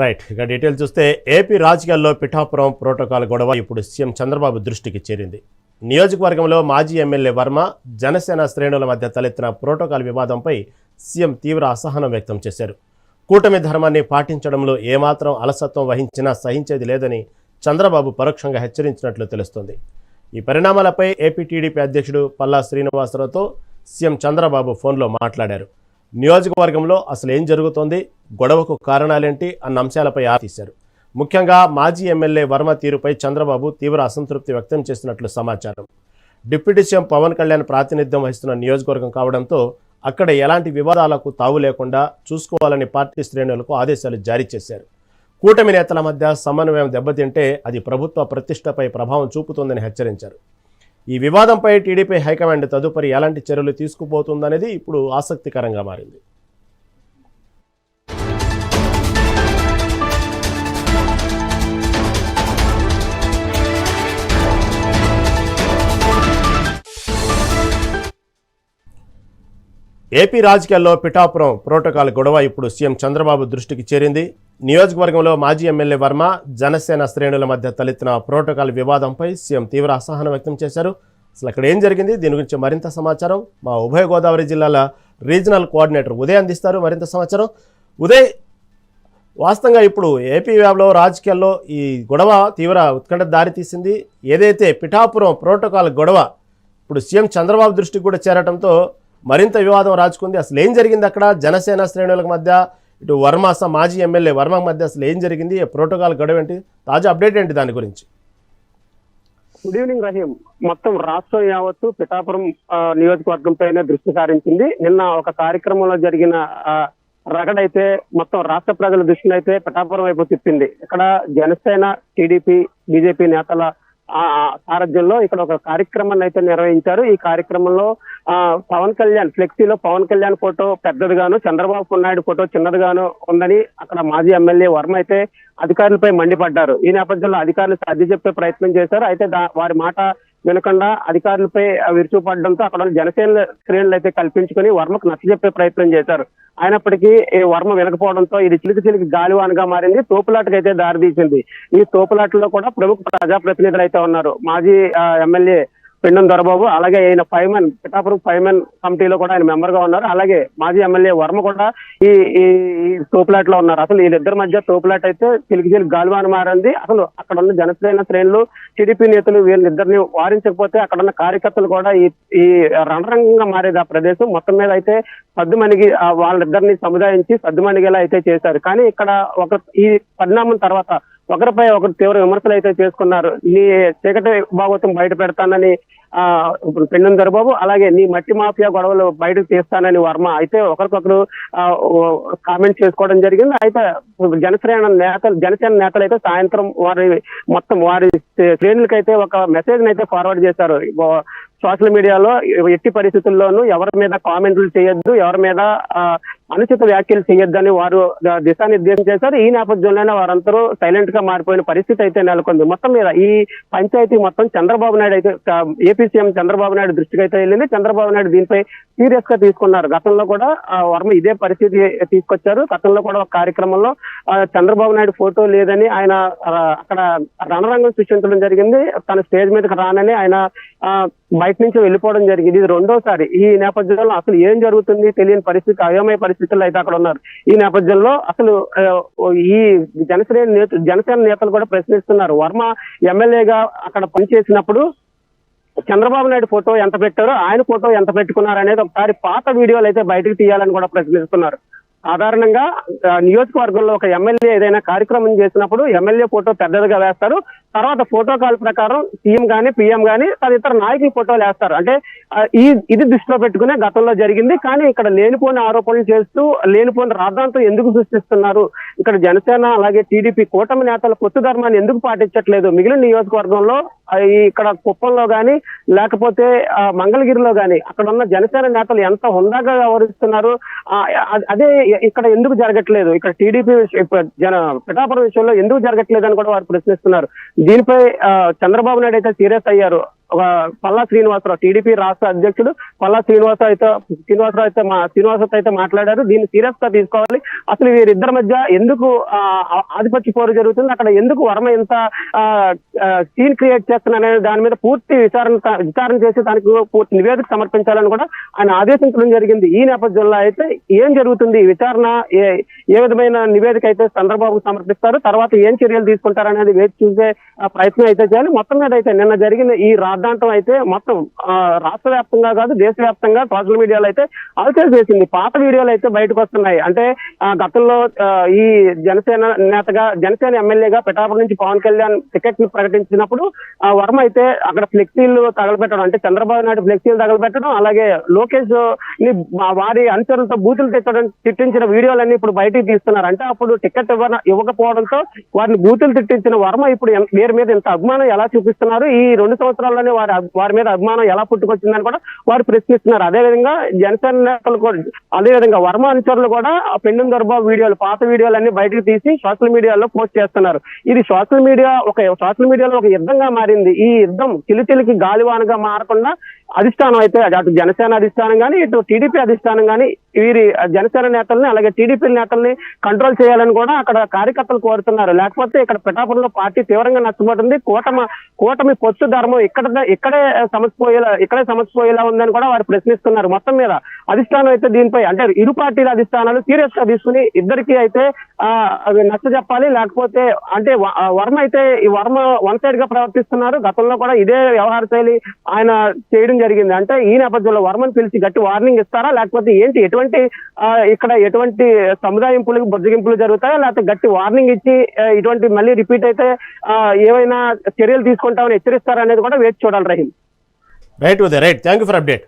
Right. ఇక detail చూస్తే AP రాజకీయాల్లో పిఠాపురం ప్రోటోకాల్ గొడవ ఇప్పుడు సీఎం చంద్రబాబు దృష్టికి చేరింది. నియోజకవర్గంలో మాజీ ఎమ్మెల్యే వర్మ, జనసేన శ్రేణుల మధ్య తలెత్తిన ప్రోటోకాల్ వివాదంపై సీఎం తీవ్ర అసహనం వ్యక్తం చేశారు. కూటమి ధర్మాన్ని పాటించడంలో ఏమాత్రం అలసత్వం వహించినా సహించేది లేదని చంద్రబాబు పరోక్షంగా హెచ్చరించినట్లు తెలుస్తోంది. ఈ పరిణామాలపై ఏపీ టీడీపీ అధ్యక్షుడు పల్లా శ్రీనివాసరావుతో సీఎం చంద్రబాబు ఫోన్లో మాట్లాడారు. నియోజకవర్గంలో అసలు ఏం జరుగుతోంది, గొడవకు కారణాలేంటి అన్న అంశాలపై తీశారు. ముఖ్యంగా మాజీ ఎమ్మెల్యే వర్మ తీరుపై చంద్రబాబు తీవ్ర అసంతృప్తి వ్యక్తం చేసినట్లు సమాచారం. డిప్యూటీ సీఎం పవన్ కళ్యాణ్ ప్రాతినిధ్యం వహిస్తున్న నియోజకవర్గం కావడంతో అక్కడ ఎలాంటి వివాదాలకు తావు లేకుండా చూసుకోవాలని పార్టీ శ్రేణులకు ఆదేశాలు జారీ చేశారు. కూటమి నేతల మధ్య సమన్వయం దెబ్బతింటే అది ప్రభుత్వ ప్రతిష్టపై ప్రభావం చూపుతుందని హెచ్చరించారు. ఈ వివాదంపై టీడీపీ హైకమాండ్ తదుపరి ఎలాంటి చర్యలు తీసుకుపోతుందనేది ఇప్పుడు ఆసక్తికరంగా మారింది. ఏపీ రాజకీయాల్లో పిఠాపురం ప్రోటోకాల్ గొడవ ఇప్పుడు సీఎం చంద్రబాబు దృష్టికి చేరింది. నియోజకవర్గంలో మాజీ ఎమ్మెల్యే వర్మ, జనసేన శ్రేణుల మధ్య తలెత్తిన ప్రోటోకాల్ వివాదంపై సీఎం తీవ్ర అసహనం వ్యక్తం చేశారు. అసలు అక్కడ ఏం జరిగింది, దీని గురించి మరింత సమాచారం మా ఉభయ గోదావరి జిల్లాల రీజనల్ కోఆర్డినేటర్ ఉదయ్ అందిస్తారు. మరింత సమాచారం ఉదయ్. వాస్తవంగా ఇప్పుడు ఏపీ వ్యాప్లో రాజకీయాల్లో ఈ గొడవ తీవ్ర ఉత్కంఠ దారితీసింది. ఏదైతే పిఠాపురం ప్రోటోకాల్ గొడవ ఇప్పుడు సీఎం చంద్రబాబు దృష్టికి కూడా చేరటంతో మరింత వివాదం రాజుకుంది. అసలు ఏం జరిగింది అక్కడ జనసేన శ్రేణుల మధ్య, ఇటు వర్మ మాజీ ఎమ్మెల్యే వర్మ మధ్య అసలు ఏం జరిగింది, ప్రోటోకాల్ గొడవ ఏంటి, తాజా అప్డేట్ ఏంటి దాని గురించి? Good evening Rahim. మొత్తం రాష్ట్రం యావత్తు పిఠాపురం నియోజకవర్గం పైన దృష్టి సారించింది. నిన్న ఒక కార్యక్రమంలో జరిగిన రగడైతే మొత్తం రాష్ట్ర ప్రజల దృష్టిని అయితే పిఠాపురం వైపు తిప్పింది. ఇక్కడ జనసేన, టీడీపీ, బీజేపీ నేతల సారథ్యంలో ఇక్కడ ఒక కార్యక్రమాన్ని అయితే నిర్వహించారు. ఈ కార్యక్రమంలో పవన్ కళ్యాణ్ ఫ్లెక్సీలో పవన్ కళ్యాణ్ ఫోటో పెద్దదిగాను, చంద్రబాబు నాయుడు ఫోటో చిన్నదిగాను ఉందని అక్కడ మాజీ ఎమ్మెల్యే వర్మ అయితే అధికారులపై మండిపడ్డారు. ఈ నేపథ్యంలో అధికారులు సర్ది చెప్పే ప్రయత్నం చేశారు. అయితే వారి మాట వినకుండా అధికారులపై విరుచుపడడంతో అక్కడ జనసేన శ్రేణులు అయితే కల్పించుకుని వర్మకు నచ్చజెప్పే ప్రయత్నం చేశారు. అయినప్పటికీ వర్మ వినకపోవడంతో ఇది చిలికి గాలివానగా మారింది. తోపులాటకైతే దారితీసింది. ఈ తోపులాటలో కూడా ప్రముఖ ప్రజాప్రతినిధులు అయితే ఉన్నారు. మాజీ ఎమ్మెల్యే పెండం దొరబాబు, అలాగే ఆయన ఫైర్మెన్, పిఠాపురం ఫైర్మెన్ కమిటీలో కూడా ఆయన మెంబర్ గా ఉన్నారు. అలాగే మాజీ ఎమ్మెల్యే వర్మ కూడా ఈ తోపులాట్ లో ఉన్నారు. అసలు వీళ్ళిద్దరి మధ్య తోపులాట్ అయితే చిలికి గాలివాన మారింది. అసలు అక్కడ ఉన్న జనసేన శ్రేణులు, టీడీపీ నేతలు వీళ్ళిద్దరిని వారించకపోతే అక్కడ ఉన్న కార్యకర్తలు కూడా ఈ రణరంగంగా మారేది ఆ ప్రదేశం. మొత్తం మీద అయితే సద్దుమణిగి వాళ్ళిద్దరిని సముదాయించి సద్దుమణిగేలా అయితే చేశారు. కానీ ఇక్కడ ఈ పరిణామం తర్వాత ఒకరిపై ఒకరు తీవ్ర విమర్శలు అయితే చేసుకున్నారు. నీ చీకటి భాగవతం బయట పెడతానని పెండం దొరబాబు, అలాగే నీ మట్టి మాఫియా గొడవలు బయటకు తీస్తానని వర్మ అయితే ఒకరికొకరు కామెంట్ చేసుకోవడం జరిగింది. అయితే జనసేన నేతలు అయితే సాయంత్రం వారి శ్రేణులకైతే ఒక మెసేజ్ అయితే ఫార్వర్డ్ చేశారు. సోషల్ మీడియాలో ఎట్టి పరిస్థితుల్లోనూ ఎవరి మీద కామెంట్లు చేయొద్దు, ఎవరి మీద అనుచిత వ్యాఖ్యలు చేయొద్దని వారు దిశానిర్దేశం చేశారు. ఈ నేపథ్యంలోనే వారందరూ సైలెంట్ గా మారిపోయిన పరిస్థితి అయితే నెలకొంది. మొత్తం మీద ఈ పంచాయతీ మొత్తం చంద్రబాబు నాయుడు అయితే ఏపీ సీఎం చంద్రబాబు నాయుడు దృష్టికి అయితే వెళ్ళింది. చంద్రబాబు నాయుడు దీనిపై సీరియస్ గా తీసుకున్నారు. గతంలో కూడా వర్మ ఇదే పరిస్థితి తీసుకొచ్చారు. గతంలో కూడా ఒక కార్యక్రమంలో చంద్రబాబు నాయుడు ఫోటో లేదని ఆయన అక్కడ రణరంగం సృష్టించడం జరిగింది. తన స్టేజ్ మీదకి రానని ఆయన బయట నుంచి వెళ్ళిపోవడం జరిగింది. ఇది రెండోసారి. ఈ నేపథ్యంలో అసలు ఏం జరుగుతుంది తెలియని పరిస్థితి, అయోమయ పరిస్థితుల్లో అయితే అక్కడ ఉన్నారు. ఈ నేపథ్యంలో అసలు ఈ జనసేన నేతలు కూడా ప్రశ్నిస్తున్నారు. వర్మ ఎమ్మెల్యేగా అక్కడ పనిచేసినప్పుడు చంద్రబాబు నాయుడు ఫోటో ఎంత పెట్టారో, ఆయన ఫోటో ఎంత పెట్టుకున్నారు అనేది ఒకసారి పాత వీడియోలు అయితే బయటకు తీయాలని కూడా ప్రశ్నిస్తున్నారు. సాధారణంగా నియోజకవర్గంలో ఒక ఎమ్మెల్యే ఏదైనా కార్యక్రమం చేసినప్పుడు ఎమ్మెల్యే ఫోటో పెద్దదిగా వేస్తారు. తర్వాత ప్రోటోకాల్ ప్రకారం సీఎం గానీ, పీఎం గానీ తదితర నాయకుల ఫోటోలు వేస్తారు. అంటే ఇది దృష్టిలో పెట్టుకునే గతంలో జరిగింది. కానీ ఇక్కడ లేనిపోని ఆరోపణలు చేస్తూ లేనిపోని రాద్ధాంతం ఎందుకు సృష్టిస్తున్నారు? ఇక్కడ జనసేన అలాగే టీడీపీ కూటమి నేతల పొత్తు ధర్మాన్ని ఎందుకు పాటించట్లేదు? మిగిలిన నియోజకవర్గంలో ఇక్కడ కుప్పంలో గానీ లేకపోతే మంగళగిరిలో గానీ అక్కడ ఉన్న జనసేన నేతలు ఎంత హుందాగా వ్యవహరిస్తున్నారు, అదే ఇక్కడ ఎందుకు జరగట్లేదు? ఇక్కడ టీడీపీ పిఠాపురం విషయంలో ఎందుకు జరగట్లేదు అని కూడా వారు ప్రశ్నిస్తున్నారు. దీనిపై చంద్రబాబు నాయుడు అయితే సీరియస్ అయ్యారు. పల్లా శ్రీనివాసరావు టీడీపీ రాష్ట్ర అధ్యక్షుడు పల్లా శ్రీనివాసరావు అయితే మాట్లాడారు. దీన్ని సీరియస్ గా తీసుకోవాలి. అసలు వీరిద్దరి మధ్య ఎందుకు ఆధిపత్య పోరు జరుగుతుంది, అక్కడ ఎందుకు వర్మ ఇంత సీన్ క్రియేట్ చేస్తున్నారు దాని మీద పూర్తి విచారణ చేసి దానికి పూర్తి నివేదిక సమర్పించాలని కూడా ఆయన ఆదేశించడం జరిగింది. ఈ నేపథ్యంలో అయితే ఏం జరుగుతుంది, విచారణ ఏ విధమైన నివేదిక అయితే చంద్రబాబు సమర్పిస్తారు, తర్వాత ఏం చర్యలు తీసుకుంటారనేది వేచి చూసే ప్రయత్నం అయితే చేయాలి. మొత్తం మీద అయితే నిన్న జరిగిన ఈ రాద్ధాంతం అయితే మొత్తం రాష్ట్ర వ్యాప్తంగా కాదు దేశవ్యాప్తంగా సోషల్ మీడియాలో అయితే అలచల్ చేసింది. పాత వీడియోలు అయితే బయటకు వస్తున్నాయి. అంటే గతంలో ఈ జనసేన ఎమ్మెల్యేగా పిఠాపురం నుంచి పవన్ కళ్యాణ్ టికెట్ ని ప్రకటించినప్పుడు వర్మ అయితే అక్కడ ఫ్లెక్సీలు తగలబెట్టడం, అంటే చంద్రబాబు నాయుడు ఫ్లెక్సీలు తగలబెట్టడం, అలాగే లోకేష్ ని వారి అనుచరులతో బూతులు తిట్టించిన వీడియోలన్నీ ఇప్పుడు బయటికి తీస్తున్నారు. అంటే అప్పుడు టికెట్ ఇవ్వకపోవడంతో వారిని బూతులు తిట్టించిన వర్మ ఇప్పుడు వీరి మీద ఇంత అభిమానం ఎలా చూపిస్తున్నారు, ఈ 2 సంవత్సరాల్లోనే వారి మీద అభిమానం ఎలా పుట్టుకొచ్చిందని కూడా వారు ప్రశ్నిస్తున్నారు. అదేవిధంగా జనసేన నేతలు కూడా అదేవిధంగా వర్మ అనుచరులు కూడా ఆ పెండు దొరబాబు వీడియోలు పాత వీడియోలన్నీ బయటకు తీసి సోషల్ మీడియాలో పోస్ట్ చేస్తున్నారు. ఇది సోషల్ మీడియాలో ఒక యుద్ధంగా మారింది. ఈ యుద్ధం చిలిచిలికి గాలివానగా మారకుండా అధిష్టానం అయితే అటు జనసేన అధిష్టానం కానీ ఇటు టీడీపీ అధిష్టానం కానీ వీరి జనసేన నేతల్ని అలాగే టీడీపీ నేతల్ని కంట్రోల్ చేయాలని కూడా అక్కడ కార్యకర్తలు కోరుతున్నారు. లేకపోతే ఇక్కడ పిఠాపురంలో పార్టీ తీవ్రంగా నష్టపోతుంది. కూటమి పొత్తు ధర్మం ఇక్కడే సమస్య పోయేలా ఉందని కూడా వారు ప్రశ్నిస్తున్నారు. మొత్తం మీద అధిష్టానం అయితే దీనిపై అంటే ఇరు పార్టీల అధిష్టానాలు సీరియస్ గా తీసుకుని ఇద్దరికి అయితే నచ్చ చెప్పాలి. లేకపోతే అంటే వర్మ వన్ సైడ్ గా ప్రవర్తిస్తున్నారు. గతంలో కూడా ఇదే వ్యవహార శైలి ఆయన చేయడం జరిగింది. అంటే ఈ నేపథ్యంలో వర్మను పిలిచి గట్టి వార్నింగ్ ఇస్తారా, లేకపోతే ఏంటి ఎటువంటి సముదాయింపులు బుజ్జగింపులు జరుగుతాయా, లేకపోతే గట్టి వార్నింగ్ ఇచ్చి ఇటువంటి మళ్ళీ రిపీట్ అయితే ఏవైనా చర్యలు తీసుకుంటామని హెచ్చరిస్తారా అనేది కూడా వేచి చూడాలి. Rahim. Right Uday, right, thank you for update.